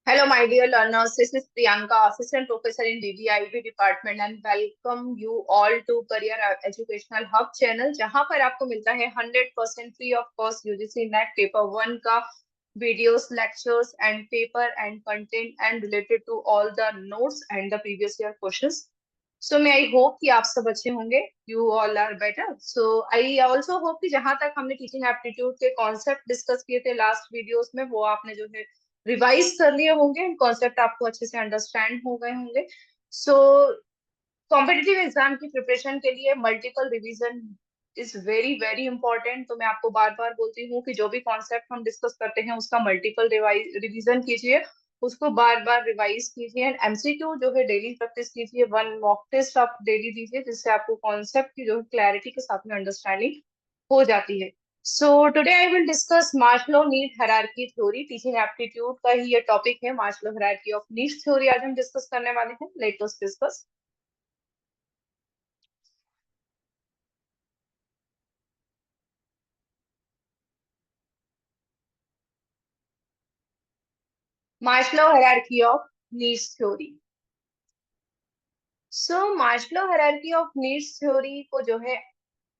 Hello, my dear learners. This is Priyanka, Assistant Professor in BBIB Department, and welcome you all to Career Educational Hub channel, जहाँ पर आपको मिलता है 100% free of cost UGC NET paper one का videos, lectures and paper and content and related to all the notes and the previous year questions. So मैं I hope कि आप सब अच्छे होंगे. You all are better. So I also hope कि जहां तक हमने टीचिंग एप्टीट्यूड के कॉन्सेप्ट डिस्कस किए थे लास्ट वीडियोस में, वो आपने जो है रिवाइज कर लिए होंगे, कॉन्सेप्ट आपको अच्छे से अंडरस्टैंड हो गए होंगे. सो कॉम्पिटिटिव एग्जाम की प्रिपरेशन के लिए multiple revision is very very important. तो मैं आपको बार बार बोलती हूँ कि जो भी कॉन्सेप्ट हम डिस्कस करते हैं उसका मल्टीपल रिवीजन कीजिए, उसको बार बार रिवाइज कीजिए एंड एमसीक्यू जो है डेली प्रैक्टिस कीजिए. वन मॉक टेस्ट आप डेली दीजिए, जिससे आपको कॉन्सेप्ट की जो है क्लैरिटी के साथ में अंडरस्टैंडिंग हो जाती है. So today I will discuss Maslow need hierarchy theory. Teaching aptitude का ही ये टॉपिक है, Maslow hierarchy of needs theory आज हम डिस्कस करने वाले हैं. Let us discuss. Maslow hierarchy of needs theory. So Maslow hierarchy of needs theory को जो है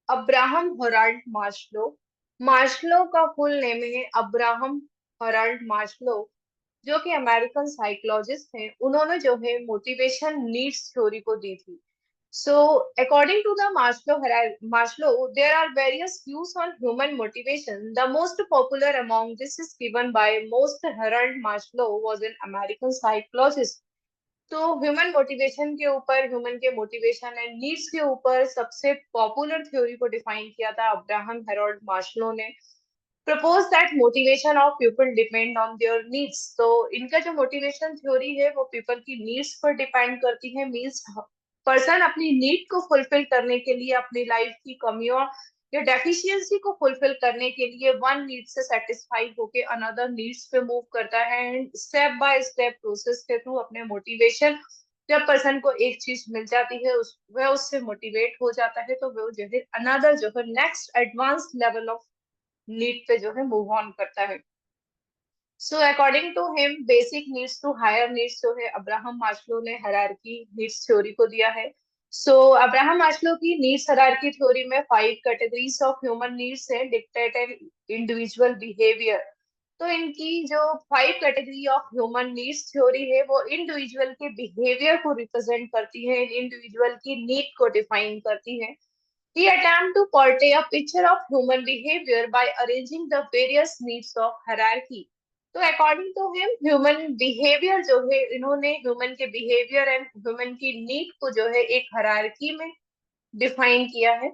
अब्राहम हेराल्ड मास्लो, मास्लो का फुल नेम है अब्राहम हेराल्ड मास्लो, जो कि अमेरिकन साइकोलॉजिस्ट हैं. उन्होंने जो है मोटिवेशन नीड्स थ्योरी को दी थी. So, according to the Maslow, there are various views on human motivation. The most popular among this is given by most Harold Maslow was an American psychologist. तो human motivation के ऊपर, human के motivation and needs के ऊपर सबसे popular theory को define किया था अब्राहम हेरोल्ड मास्लो ने. Propose that motivation of people depend on their needs. तो इनका जो मोटिवेशन थ्योरी है वो पीपल की नीड्स पर डिपेंड करती है. मीन्स पर्सन अपनी नीड को फुलफिल करने के लिए, अपनी लाइफ की कमियों या डेफिशिएंसी को फुलफिल करने के लिए वन नीड से सेटिस्फाई होके अनदर नीड्स पे मूव करता है and step by step process के थ्रू अपने मोटिवेशन, जब पर्सन को एक चीज मिल जाती है वह उससे मोटिवेट हो जाता है, तो वो जो है अनदर जो है next advance level of need पे जो है मूव ऑन करता है. So according to him basic needs to higher needs जो है अब्राहम मास्लो ने हायरार्की नीड्स थ्योरी को दिया है. सो अब्राहम मास्लो की नीड्स हायरार्की थ्योरी में 5 कैटेगरीज ऑफ ह्यूमन नीड्स है डिक्टेट एंड इंडिविजुअल बिहेवियर. तो इनकी जो 5 category of human needs theory है वो इंडिविजुअल के बिहेवियर को रिप्रेजेंट करती है, इंडिविजुअल की नीड को डिफाइन करती है. He attempt to portray a picture of human behavior by arranging the various needs of hierarchy. तो according to him human behaviour जो है, इन्होंने ह्यूमन के बिहेवियर एंड ह्यूमन की नीड को जो है एक हायरार्की में डिफाइन किया है.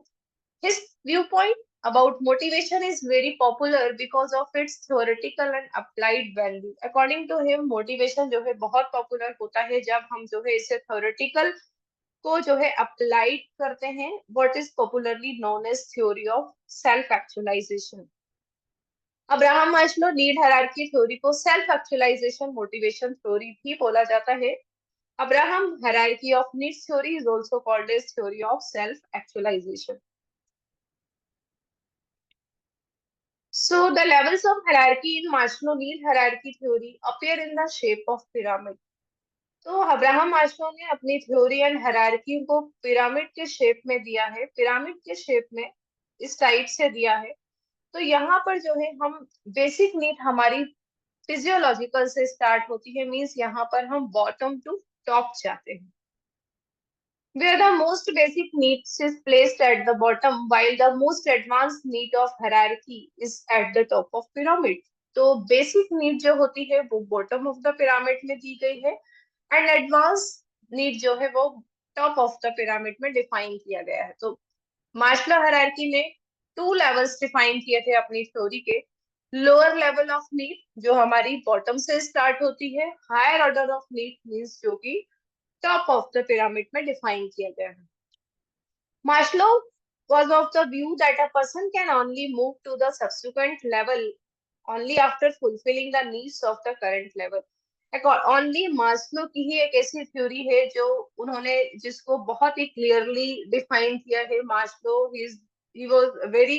His viewpoint about motivation is very popular because of its theoretical and applied value. According to him, motivation जो है बहुत पॉपुलर होता है जब हम जो है इसे theoretical को जो है अप्लाइड करते हैं. What is popularly known as theory of self actualisation. Abraham Maslow need hierarchy theory को सेल्फ एक्चुअलाइजेशन मोटिवेशन थ्योरी भी बोला जाता है. Abraham hierarchy of needs theory is also called as theory of self actualisation. So the levels of hierarchy in Maslow need hierarchy theory appear in the shape of pyramid. तो Abraham Maslow ने अपनी theory and hierarchy को pyramid के shape में दिया है. Pyramid के shape में इस टाइप से दिया है. तो यहाँ पर जो है हम बेसिक नीड हमारी फिजियोलॉजिकल से स्टार्ट होती है. मींस यहाँ पर हम बॉटम टू टॉप जाते हैं. Where the most basic needs is placed at the bottom, while the most advanced need of hierarchy is at the top of pyramid. तो बेसिक नीड जो होती है वो बॉटम ऑफ द पिरामिड में दी गई है एंड एडवांस नीड जो है वो टॉप ऑफ द पिरामिड में डिफाइन किया गया है. तो मास्लो हायरार्की ने 2 लेवल्स डिफाइन किए थे अपनी थ्योरी के. लोअर लेवल ऑफ नीड जो हमारी बॉटम से स्टार्ट होती है, higher order of need means जो कि टॉप ऑफ द पिरामिड में डिफाइन किया गया है. Maslow was of the view that a person can only move to the subsequent level only after fulfilling the needs of the current level. Only Maslow की ही एक ऐसी theory है जो उन्होंने जिसको बहुत ही क्लियरली डिफाइन किया है. मास्लो ही वाज वेरी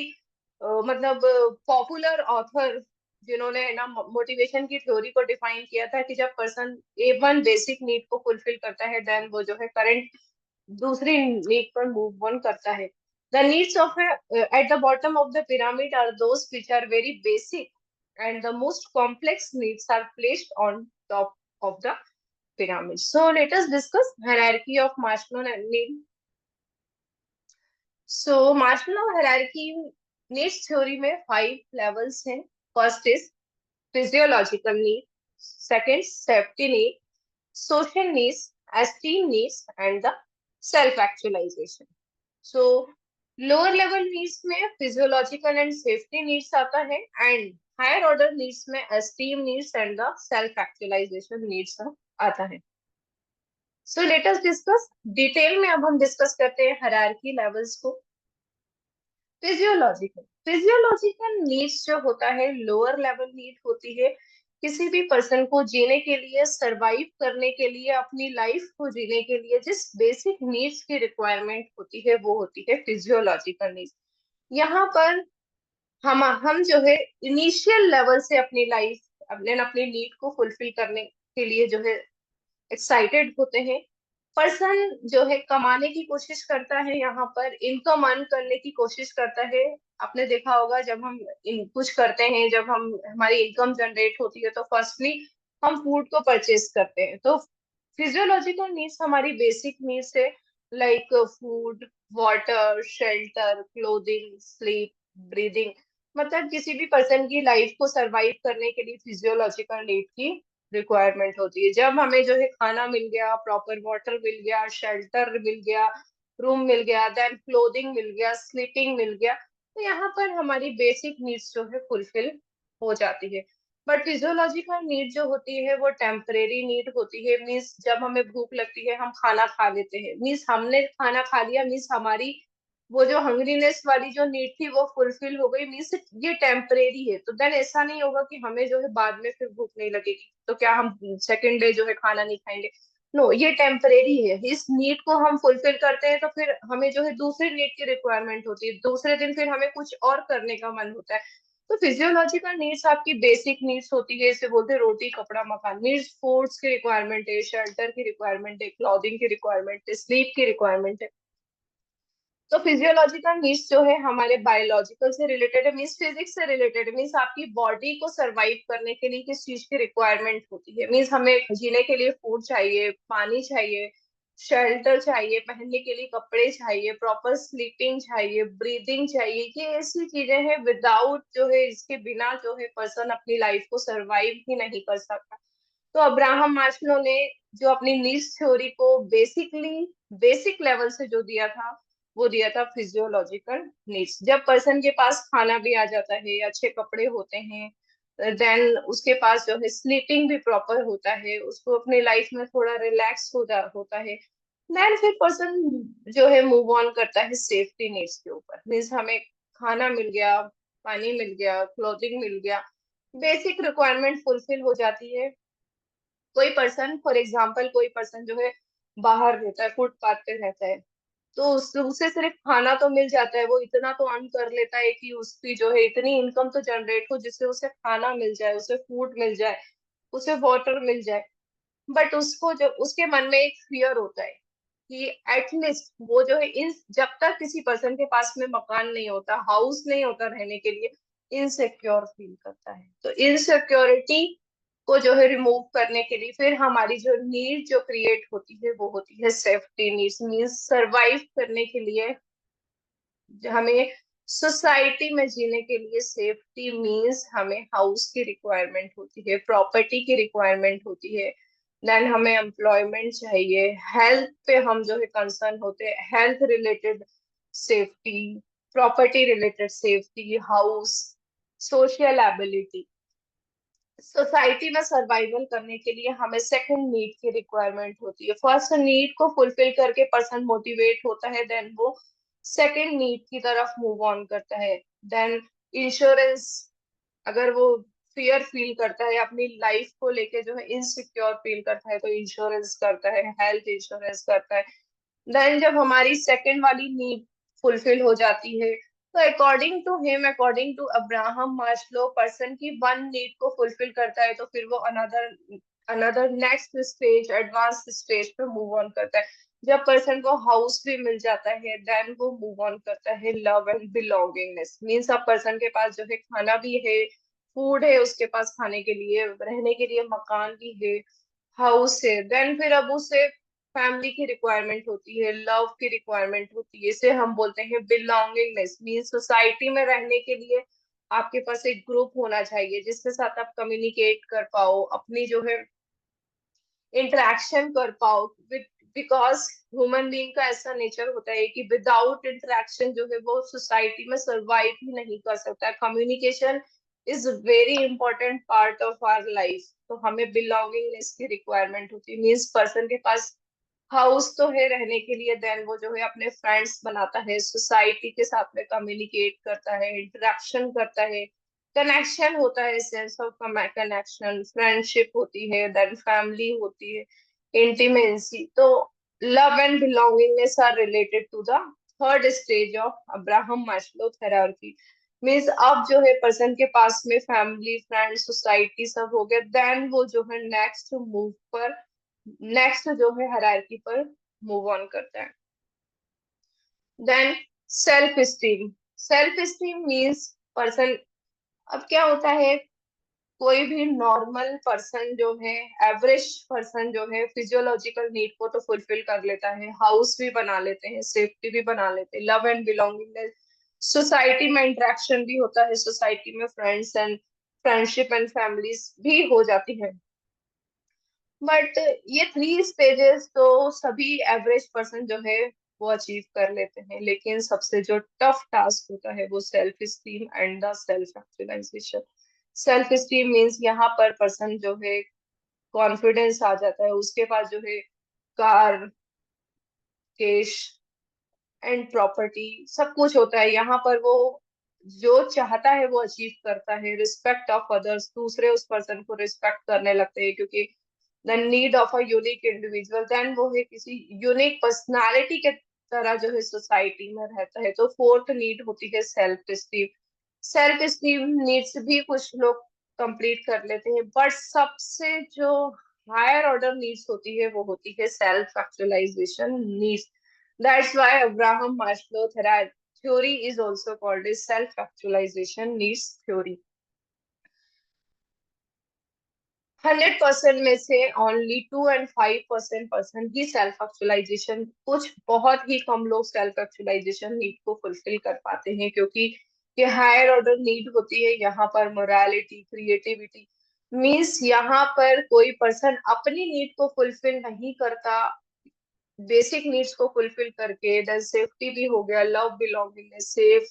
मतलब पॉपुलर ऑथर जिन्होंने ना मोटिवेशन की थ्योरी को डिफाइन किया था कि जब पर्सन A1 बेसिक नीड को फुलफिल करता है देन वो जो है करंट दूसरी नीड पर मूव ऑन करता है. The needs of at the bottom of the pyramid are those which are very basic and the most complex needs are placed on top of the pyramid. So let us discuss hierarchy of Maslow need. So Maslow hierarchy needs theory में 5 levels हैं. First is physiological need, second safety need, social needs, esteem needs, and the self-actualization. So lower level needs में physiological and safety needs आता है and higher order needs में esteem needs and the self-actualization needs आता है. So let us discuss detail में. अब हम discuss करते हैं hierarchy levels को. फिजियोलॉजिकल नीड्स जो होता है लोअर लेवल नीड होती है किसी भी पर्सन को जीने के लिए, सरवाइव करने के लिए, अपनी लाइफ को जीने के लिए जिस बेसिक नीड्स की रिक्वायरमेंट होती है वो होती है फिजियोलॉजिकल नीड्स. यहाँ पर हम जो है इनिशियल लेवल से अपनी लाइफ अपनी नीड को फुलफिल करने के लिए जो है एक्साइटेड होते हैं. पर्सन जो है कमाने की कोशिश करता है, यहाँ पर इनकम अर्न करने की कोशिश करता है. आपने देखा होगा जब हम कुछ करते हैं, जब हम हमारी इनकम जनरेट होती है तो फर्स्टली हम फूड को परचेज करते हैं. तो फिजियोलॉजिकल नीड्स हमारी बेसिक नीड्स है like food, water, shelter, clothing, sleep, breathing. मतलब किसी भी पर्सन की लाइफ को सरवाइव करने के लिए फिजियोलॉजिकल नीड की रिक्वायरमेंट होती है. जब हमें जो है खाना मिल गया, प्रॉपर वाटर मिल गया, शेल्टर मिल गया, रूम मिल गया, देन क्लोथिंग मिल गया, स्लीपिंग मिल गया, तो यहाँ पर हमारी बेसिक नीड्स जो है फुलफिल हो जाती है. बट फिजियोलॉजिकल नीड जो होती है वो टेम्परेरी नीड होती है. मीन्स जब हमें भूख लगती है हम खाना खा लेते हैं, मीन्स हमने खाना खा लिया, मीन्स हमारी वो जो हंग्रीनेस वाली जो नीड थी वो फुलफिल हो गई, मीन्स ये टेम्परेरी है. तो देन ऐसा नहीं होगा कि हमें जो है बाद में फिर भूख नहीं लगेगी तो क्या हम सेकेंड डे जो है खाना नहीं खाएंगे. नो, ये टेम्परेरी है. इस नीड को हम फुलफिल करते हैं तो फिर हमें जो है दूसरी नीड की रिक्वायरमेंट होती है, दूसरे दिन फिर हमें कुछ और करने का मन होता है. तो फिजियोलॉजिकल नीड्स आपकी बेसिक नीड्स होती है, इसे बोलते हैं रोटी कपड़ा मकान. नीड्स फूड्स की रिक्वायरमेंट है, शेल्टर की रिक्वायरमेंट है, क्लॉथिंग की रिक्वायरमेंट है, स्लीप की रिक्वायरमेंट है. तो फिजियोलॉजिकल नीड्स जो है हमारे बायोलॉजिकल से रिलेटेड है, मीन्स फिजिक्स से रिलेटेड है. मीन्स आपकी बॉडी को सरवाइव करने के लिए किस चीज की रिक्वायरमेंट होती है. मीन्स हमें जीने के लिए फूड चाहिए, पानी चाहिए, शेल्टर चाहिए, पहनने के लिए कपड़े चाहिए, प्रॉपर स्लीपिंग चाहिए, ब्रीदिंग चाहिए. ये ऐसी चीजें हैं विदाउट जो है इसके बिना जो है पर्सन अपनी लाइफ को सरवाइव ही नहीं कर सकता. तो अब्राहम मास्लो ने जो अपनी नीड्स थ्योरी को बेसिक लेवल से जो दिया था वो दिया था फिजियोलॉजिकल नीड्स. जब पर्सन के पास खाना भी आ जाता है, अच्छे कपड़े होते हैं, देन उसके पास जो है स्लीपिंग भी प्रॉपर होता है, उसको अपनी लाइफ में थोड़ा रिलैक्स होता है, देन फिर पर्सन जो है मूव ऑन करता है सेफ्टी नीड्स के ऊपर. मीन्स हमें खाना मिल गया, पानी मिल गया, क्लोथिंग मिल गया, बेसिक रिक्वायरमेंट फुलफिल हो जाती है. कोई पर्सन फॉर एग्जाम्पल कोई पर्सन जो है बाहर रहता है, फुटपाथ पे रहता है, तो उसे सिर्फ खाना तो मिल जाता है, वो इतना तो अर्न कर लेता है कि उसकी जो है इतनी इनकम तो जनरेट हो जिससे उसे खाना मिल जाए, उसे फूड मिल जाए, उसे वाटर मिल जाए. बट उसको जो उसके मन में एक फियर होता है कि एटलीस्ट वो जो है इन जब तक किसी पर्सन के पास में मकान नहीं होता, हाउस नहीं होता रहने के लिए, इनसिक्योर फील करता है. तो इनसिक्योरिटी को जो है रिमूव करने के लिए फिर हमारी जो नीड जो क्रिएट होती है वो होती है सेफ्टी नीड्स. मीन्स सरवाइव करने के लिए हमें सोसाइटी में जीने के लिए सेफ्टी मीन्स हमें हाउस की रिक्वायरमेंट होती है, प्रॉपर्टी की रिक्वायरमेंट होती है, देन हमें एम्प्लॉयमेंट चाहिए, हेल्थ पे हम जो है कंसर्न होते हैं, health related safety, property related safety, house, social ability. Society में सर्वाइवल करने के लिए हमें सेकंड नीड की रिक्वायरमेंट होती है. फर्स्ट नीड को फुलफिल करके पर्सन मोटिवेट होता है, देन वो सेकंड नीड की तरफ मूव ऑन करता है. देन इंश्योरेंस, अगर वो फियर फील करता है अपनी लाइफ को लेके, जो है इनसिक्योर फील करता है, तो इंश्योरेंस करता है, हेल्थ इंश्योरेंस करता है. देन जब हमारी सेकंड वाली नीड फुलफिल हो जाती है तो according to Abraham Maslow, person की वन नीड को फुलफिल करता है तो फिर वो another another next stage, advance stage पे मूव ऑन करता है। जब पर्सन को हाउस भी मिल जाता है देन वो मूव ऑन करता है लव एंड बिलोंगिंगनेस। मीन्स अब पर्सन के पास जो है खाना भी है, फूड है उसके पास खाने के लिए, रहने के लिए मकान भी है, हाउस है, देन फिर अब उसे फैमिली की रिक्वायरमेंट होती है, लव की रिक्वायरमेंट होती है। इसे हम बोलते हैं बिलोंगिंगनेस। मीन सोसाइटी में रहने के लिए आपके पास एक ग्रुप होना चाहिए जिसके साथ आप कम्युनिकेट कर पाओ, अपनी जो है इंटरेक्शन कर पाओ विद, बिकॉज ह्यूमन बीइंग का ऐसा नेचर होता है कि विदाउट इंटरेक्शन जो है वो सोसाइटी में सरवाइव ही नहीं कर सकता है। Communication is very important part of our life. तो हमें बिलोंगिंगनेस की रिक्वायरमेंट होती है। मीन्स पर्सन के पास हाउस तो है रहने के लिए, देन वो जो है अपने फ्रेंड्स बनाता है, सोसाइटी के साथ में कम्युनिकेट करता है, इंटरेक्शन करता है, कनेक्शन होता है, सेंस ऑफ कनेक्शन, फ्रेंडशिप होती है, देन फैमिली होती है, इंटीमेसी। तो love and belongingness are related to the third stage of Abraham Maslow hierarchy. Means अब जो है पर्सन के पास में फैमिली, फ्रेंड, सोसाइटी सब हो गया, देन वो जो है नेक्स्ट जो है हायरार्की पर मूव ऑन करता है। Then self esteem means person, अब क्या होता है, कोई भी नॉर्मल पर्सन जो है, एवरेज पर्सन जो है, फिजियोलॉजिकल नीड को तो फुलफिल कर लेता है, हाउस भी बना लेते हैं, सेफ्टी भी बना लेते हैं, लव एंड बिलोंगिंगनेस, सोसाइटी में इंटरेक्शन भी होता है, सोसाइटी में friends and friendship and families भी हो जाती है। बट ये थ्री स्टेजेस तो सभी एवरेज पर्सन जो है वो अचीव कर लेते हैं, लेकिन सबसे जो टफ टास्क होता है वो self esteem and the self actualisation. Self esteem means यहाँ पर पर्सन जो है कॉन्फिडेंस आ जाता है, उसके पास जो है कार, कैश एंड प्रॉपर्टी सब कुछ होता है, यहाँ पर वो जो चाहता है वो अचीव करता है। रिस्पेक्ट ऑफ अदर्स, दूसरे उस पर्सन को रिस्पेक्ट करने लगते हैं क्योंकि the need of a unique individual, then वो है किसी यूनिक पर्सनालिटी के तरह जो है सोसाइटी में रहता है। तो फोर्थ नीड होती है self steam. Self esteem needs भी कुछ लोग कंप्लीट कर लेते हैं, बट सबसे जो हायर ऑर्डर नीड्स होती है वो होती है self actualisation needs. That's why Abraham Maslow theory is also called as self actualization needs theory। 100% में से ओनली 2 and 5% पर्सन ही सेल्फ एक्चुअलाइजेशन, कुछ बहुत ही कम लोग सेल्फ एक्चुअलाइजेशन नीड को फुलफिल कर पाते हैं क्योंकि ये हायर ऑर्डर नीड होती है। यहाँ पर मोरालिटी, क्रिएटिविटी, मीन्स यहाँ पर कोई पर्सन अपनी नीड को फुलफिल नहीं करता, बेसिक नीड्स को फुलफिल करके, देन सेफ्टी भी हो गया, love, belongingness, safe,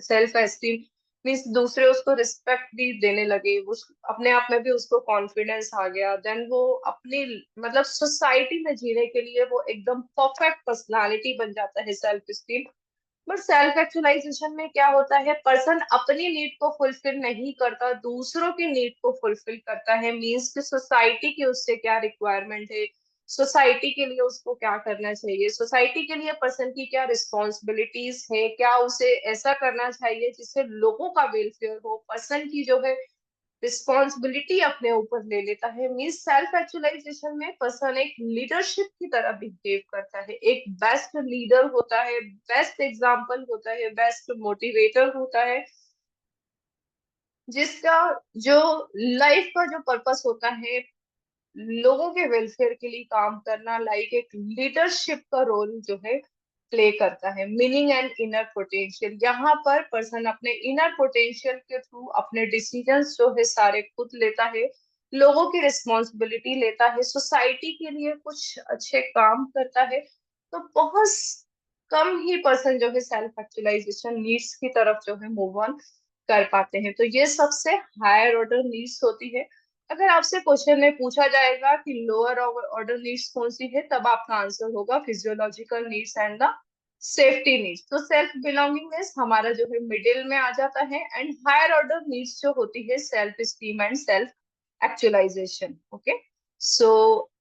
self esteem, means दूसरे उसको रिस्पेक्ट भी देने लगे, उस अपने आप में भी उसको कॉन्फिडेंस आ गया, देन वो अपनी मतलब सोसाइटी में जीने के लिए वो एकदम परफेक्ट पर्सनालिटी बन जाता है, self esteem. But self actualisation में क्या होता है, पर्सन अपनी नीड को फुलफिल नहीं करता, दूसरों की नीड को फुलफिल करता है। मीन्स कि सोसाइटी की उससे क्या रिक्वायरमेंट है, सोसाइटी के लिए उसको क्या करना चाहिए, सोसाइटी के लिए पर्सन की क्या रिस्पॉन्सिबिलिटीज है, क्या उसे ऐसा करना चाहिए जिससे लोगों का वेलफेयर हो, पर्सन की जो है रिस्पॉन्सिबिलिटी अपने ऊपर ले लेता है। मीन्स सेल्फ एक्चुअलाइजेशन में पर्सन एक लीडरशिप की तरह बिहेव करता है, एक बेस्ट लीडर होता है, बेस्ट एग्जाम्पल होता है, बेस्ट मोटिवेटर होता है, जिसका जो लाइफ का जो पर्पस होता है लोगों के वेलफेयर के लिए काम करना, लाइक एक लीडरशिप का रोल जो है प्ले करता है। मीनिंग एंड इनर पोटेंशियल, यहाँ पर पर्सन अपने इनर पोटेंशियल के थ्रू अपने डिसीजंस जो है सारे खुद लेता है, लोगों की रिस्पॉन्सिबिलिटी लेता है, सोसाइटी के लिए कुछ अच्छे काम करता है। तो बहुत कम ही पर्सन जो है सेल्फ एक्चुअलाइजेशन नीड्स की तरफ जो है मूव ऑन कर पाते हैं। तो ये सबसे हायर ऑर्डर नीड्स होती है। अगर आपसे क्वेश्चन में पूछा जाएगा कि लोअर ऑर्डर नीड्स कौन सी है, तब आपका आंसर होगा physiological needs and the safety needs. तो सेल्फ बिलोंगिंगनेस हमारा जो है मिडिल में आ जाता है, एंड हायर ऑर्डर नीड्स जो होती है self esteem and self actualisation. Okay, so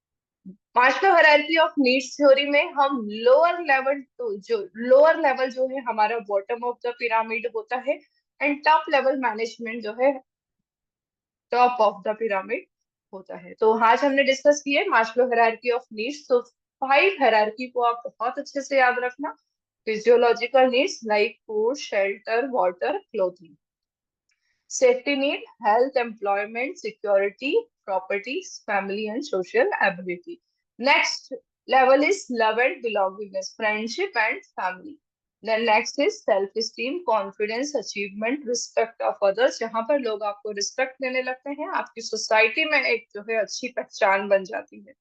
Maslow hierarchy of needs theory में हम लोअर लेवल, तो जो लोअर लेवल जो है हमारा बॉटम ऑफ द पिरामिड होता है, एंड टॉप लेवल मैनेजमेंट जो है टॉप ऑफ द पिरामिड होता है। तो आज हमने डिस्कस किया मास्लो हायरार्की ऑफ नीड्स। तो 5 हायरार्की को आप बहुत अच्छे से याद रखना। Physiological needs like food, shelter, water, clothing. Safety need, health, employment, security, properties, family and social ability. Next level is love and belongingness, friendship and family. Then next is self-esteem, confidence, achievement, respect of others. जहाँ पर लोग आपको respect देने लगते हैं, आपकी society में एक जो है अच्छी पहचान बन जाती है।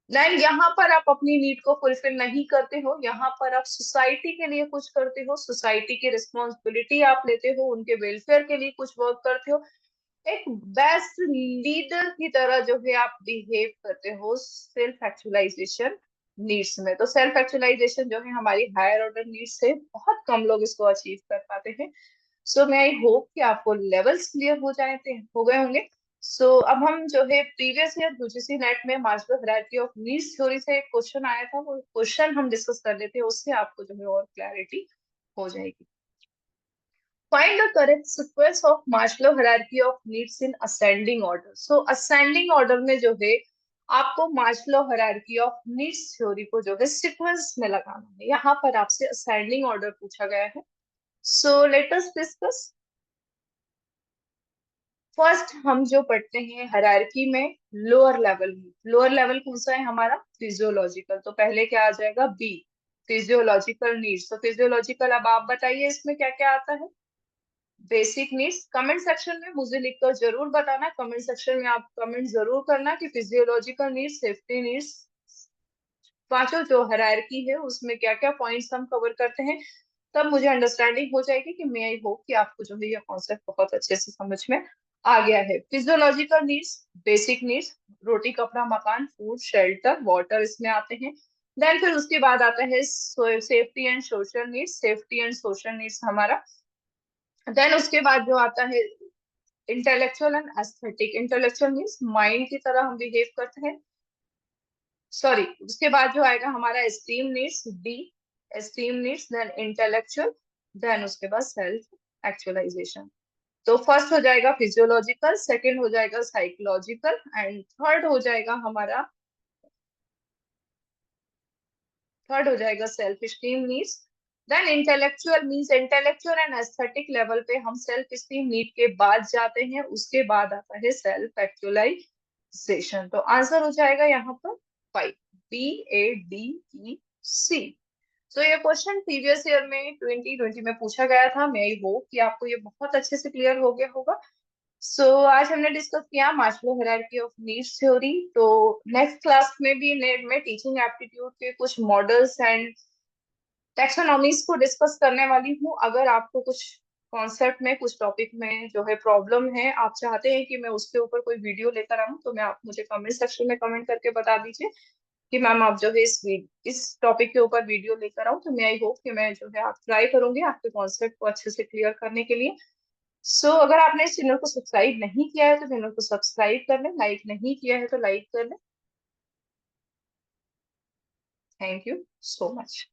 देन यहाँ पर आप अपनी नीड को फुलफिल नहीं करते हो, यहाँ पर आप सोसाइटी के लिए कुछ करते हो, सोसाइटी की रिस्पॉन्सिबिलिटी आप लेते हो, उनके वेलफेयर के लिए कुछ वर्क करते हो, एक बेस्ट लीडर की तरह जो है आप बिहेव करते हो सेल्फ एक्चुअलाइजेशन नीड्स में। तो सेल्फ एक्चुअलाइजेशन जो है हमारी हायर ऑर्डर नीड्स है, बहुत कम लोग इसको अचीव कर पाते हैं। सो मैं आई होप कि आपको लेवल्स क्लियर हो गए होंगे। सो अब हम जो है प्रीवियस ईयर यूजीसी नेट में Maslow hierarchy of needs theory से एक क्वेश्चन आया था, वो क्वेश्चन हम डिस्कस कर लेते हैं, उससे आपको जो है और क्लैरिटी हो जाएगी। Find the correct sequence of Maslow hierarchy of needs in ascending order. So ascending order में जो है आपको Maslow hierarchy of needs theory को जो है सीक्वेंस में लगाना है। यहाँ पर आपसे ascending order पूछा गया है। So let us discuss. First हम जो पढ़ते हैं हायरार्की में लोअर लेवल में, लोअर लेवल कौन सा है हमारा? फिजियोलॉजिकल। तो पहले क्या आ जाएगा? B, physiological needs. तो फिजियोलॉजिकल, अब आप बताइए इसमें क्या क्या आता है? Basic needs. कमेंट सेक्शन में मुझे लिखकर जरूर बताना, कमेंट सेक्शन में आप कमेंट जरूर करना कि फिजियोलॉजिकल नीड्स, सेफ्टी नीड्स, पांचों जो हायरार्की है उसमें क्या क्या पॉइंट्स हम कवर करते हैं। तब मुझे अंडरस्टैंडिंग हो जाएगी कि मैं आई होप कि आपको जो है ये कॉन्सेप्ट बहुत अच्छे से समझ में आ गया है। फिजियोलॉजिकल नीड्स, बेसिक नीड्स, रोटी, कपड़ा, मकान, फूड, शेल्टर, वाटर इसमें आते हैं। देन फिर उसके बाद आता है safety and social needs, safety and social needs हमारा। देन उसके बाद जो आता है intellectual and aesthetic. Intellectual means mind की तरह हम बिहेव करते हैं, सॉरी। उसके बाद जो आएगा हमारा esteem needs, D, esteem needs, then intellectual, then उसके बाद सेल्फ एक्चुअलाइजेशन। तो फर्स्ट हो जाएगा फिजियोलॉजिकल, सेकंड हो जाएगा साइकोलॉजिकल, एंड थर्ड हो जाएगा self esteem needs. Then intellectual means intellectual and aesthetic level पे हम सेल्फ स्टीम नीड के बाद जाते हैं, उसके बाद आता है सेल्फ एक्चुअलाइजेशन। तो आंसर हो जाएगा यहाँ पर 5, BADEC। सो ये क्वेश्चन प्रीवियस ईयर में 2020 में पूछा गया था। मैं होप कि आपको ये बहुत अच्छे से क्लियर हो गया होगा। आज हमने डिस्कस किया Maslow hierarchy of needs theory. तो नेक्स्ट क्लास में भी नेट में टीचिंग एप्टीट्यूड के कुछ मॉडल्स एंड टैक्सोनॉमीज को डिस्कस करने वाली हूँ। अगर आपको कुछ कॉन्सेप्ट में, कुछ टॉपिक में जो है प्रॉब्लम है, आप चाहते हैं कि मैं उसके ऊपर कोई वीडियो लेकर आऊँ, तो मैं आप मुझे कमेंट सेक्शन में कमेंट करके बता दीजिए कि मैम आप जो है इस टॉपिक के ऊपर वीडियो लेकर आऊँ। तो मैं आई होप कि मैं जो है आप ट्राई करूंगी आपके कॉन्सेप्ट को अच्छे से क्लियर करने के लिए। अगर आपने इस चैनल को सब्सक्राइब नहीं किया है तो चैनल को सब्सक्राइब कर लें, लाइक नहीं किया है तो लाइक कर लें। Thank you so much.